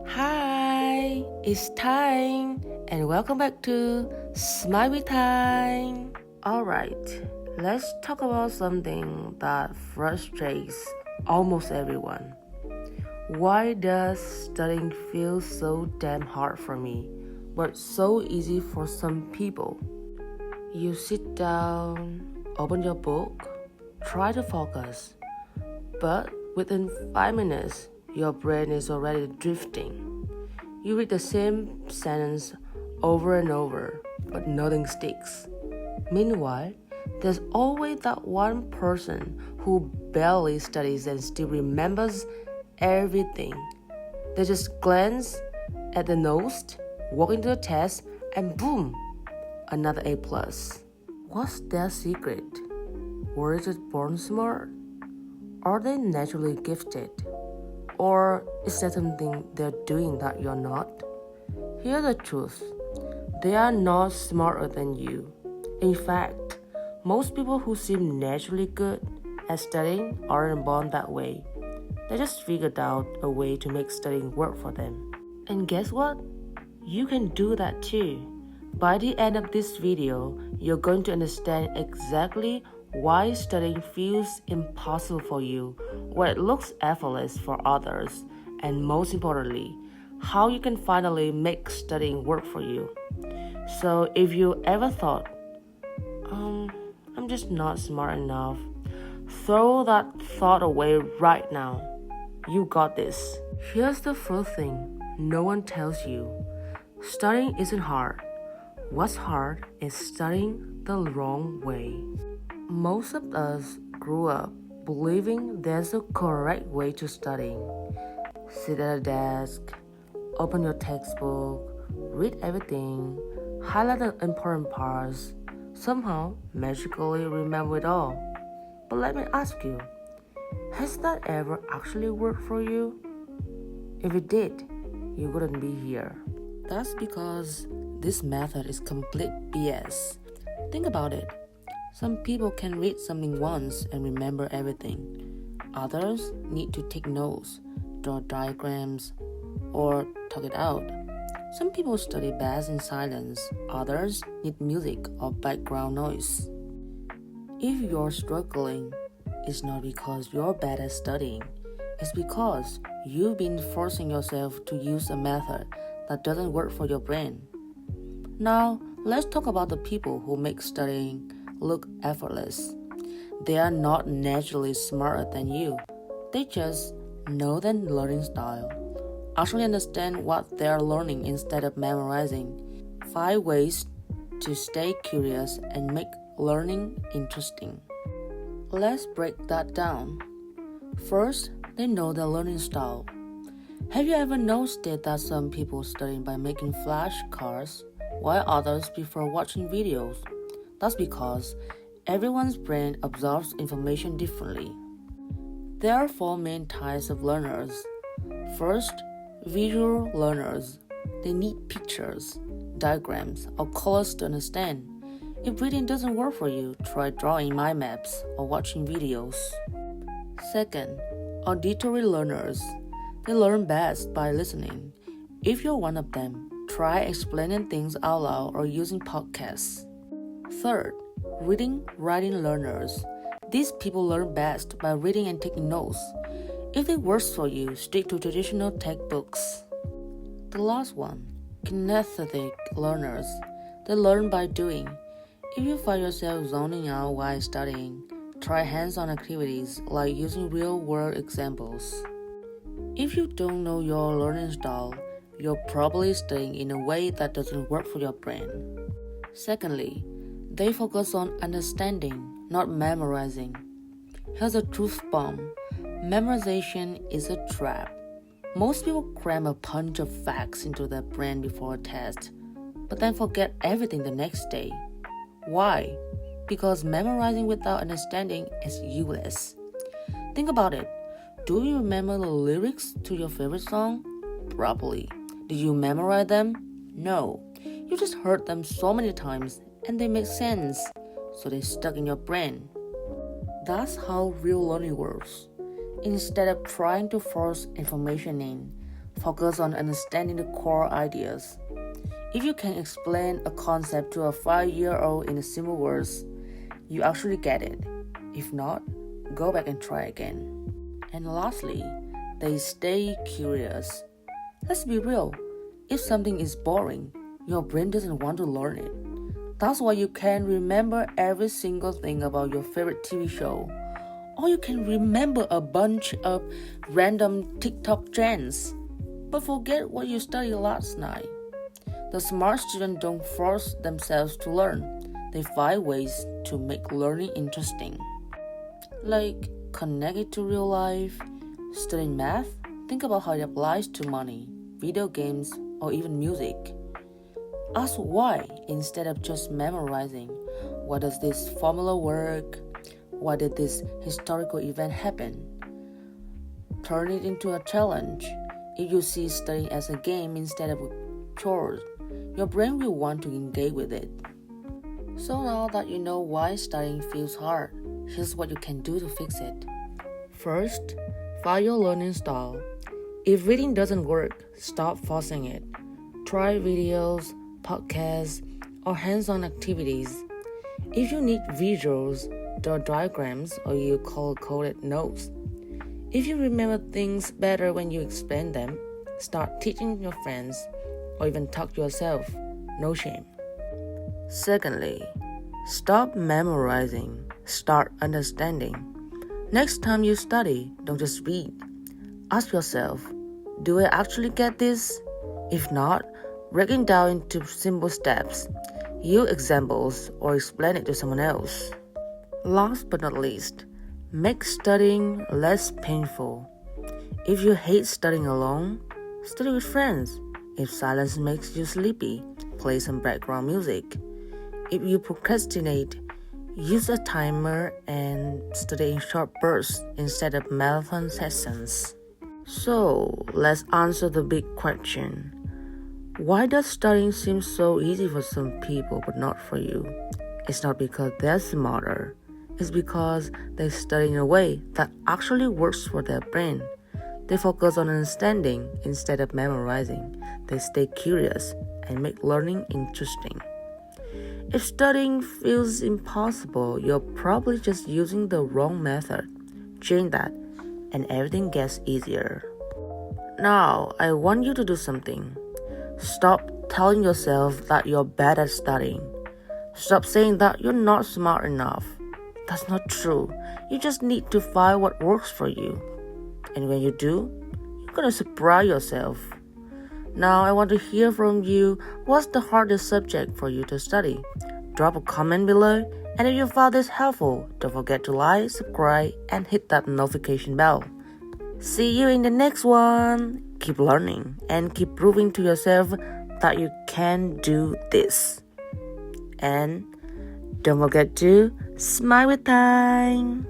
Hi, it's time, and welcome back to Smiley Time. Alright, let's talk about something that frustrates almost everyone. Why does studying feel so damn hard for me, but so easy for some people? You sit down, open your book, try to focus, but within 5 minutes, your brain is already drifting. You read the same sentence over and over, but nothing sticks. Meanwhile, there's always that one person who barely studies and still remembers everything. They just glance at the notes, walk into the test, and boom, another A+. What's their secret? Were they just born smart? Are they naturally gifted? Or is there something they're doing that you're not? Here's the truth. They are not smarter than you. In fact, most people who seem naturally good at studying aren't born that way. They just figured out a way to make studying work for them. And guess what? You can do that too. By the end of this video, you're going to understand exactly why studying feels impossible for you, why it looks effortless for others, and most importantly, how you can finally make studying work for you. So if you ever thought, I'm just not smart enough, throw that thought away right now. You got this. Here's the first thing no one tells you. Studying isn't hard. What's hard is studying the wrong way. Most of us grew up believing there's a correct way to study. Sit at a desk, open your textbook, read everything, highlight the important parts, somehow magically remember it all. But let me ask you, has that ever actually worked for you? If it did, you wouldn't be here. That's because this method is complete BS. Think about it. Some people can read something once and remember everything. Others need to take notes, draw diagrams, or talk it out. Some people study best in silence. Others need music or background noise. If you're struggling, it's not because you're bad at studying. It's because you've been forcing yourself to use a method that doesn't work for your brain. Now, let's talk about the people who make studying look effortless. They are not naturally smarter than you. They just know their learning style. Actually understand what they are learning instead of memorizing. 5 ways to stay curious and make learning interesting. Let's break that down. First, they know their learning style. Have you ever noticed that some people study by making flashcards while others prefer watching videos? That's because everyone's brain absorbs information differently. There are 4 main types of learners. First, visual learners. They need pictures, diagrams, or colors to understand. If reading doesn't work for you, try drawing mind maps or watching videos. Second, auditory learners. They learn best by listening. If you're one of them, try explaining things out loud or using podcasts. Third, reading, writing learners. These people learn best by reading and taking notes. If it works for you, stick to traditional textbooks. The last one, kinesthetic learners. They learn by doing. If you find yourself zoning out while studying, try hands-on activities like using real-world examples. If you don't know your learning style, you're probably studying in a way that doesn't work for your brain. Secondly, they focus on understanding, not memorizing. Here's a truth bomb. Memorization is a trap. Most people cram a bunch of facts into their brain before a test, but then forget everything the next day. Why? Because memorizing without understanding is useless. Think about it. Do you remember the lyrics to your favorite song? Probably. Did you memorize them? No. You just heard them so many times and they make sense, so they stuck in your brain. That's how real learning works. Instead of trying to force information in, Focus on understanding the core ideas. If you can explain a concept to a 5-year-old in simple words, you actually get it. If not, go back and try again. And lastly, they stay curious. Let's be real. If something is boring, your brain doesn't want to learn it. That's why you can remember every single thing about your favorite TV show. Or you can remember a bunch of random TikTok trends, but forget what you studied last night. The smart students don't force themselves to learn. They find ways to make learning interesting. Like connect it to real life. Studying math, think about how it applies to money, video games, or even music. Ask why instead of just memorizing. Why does this formula work? Why did this historical event happen? Turn it into a challenge. If you see studying as a game instead of a chore, your brain will want to engage with it. So now that you know why studying feels hard, here's what you can do to fix it. First, find your learning style. If reading doesn't work, stop forcing it. Try videos, podcasts, or hands-on activities. If you need visuals, draw diagrams, or you color-coded notes. If you remember things better when you explain them, start teaching your friends, or even talk to yourself. No shame. Secondly, stop memorizing. Start understanding. Next time you study, don't just read. Ask yourself, do I actually get this? If not, break it down into simple steps. Use examples or explain it to someone else. Last but not least, make studying less painful. If you hate studying alone, study with friends. If silence makes you sleepy, play some background music. If you procrastinate, use a timer and study in short bursts instead of marathon sessions. So, let's answer the big question. Why does studying seem so easy for some people but not for you? It's not because they're smarter. It's because they study in a way that actually works for their brain. They focus on understanding instead of memorizing. They stay curious and make learning interesting. If studying feels impossible, you're probably just using the wrong method. Change that, and everything gets easier. Now, I want you to do something. Stop telling yourself that you're bad at studying. Stop saying that you're not smart enough. That's not true. You just need to find what works for you. And when you do, you're gonna surprise yourself. Now I want to hear from you. What's the hardest subject for you to study? Drop a comment below. And if you found this helpful, don't forget to like, subscribe, and hit that notification bell. See you in the next one. Keep learning and keep proving to yourself that you can do this. And don't forget to smile with time.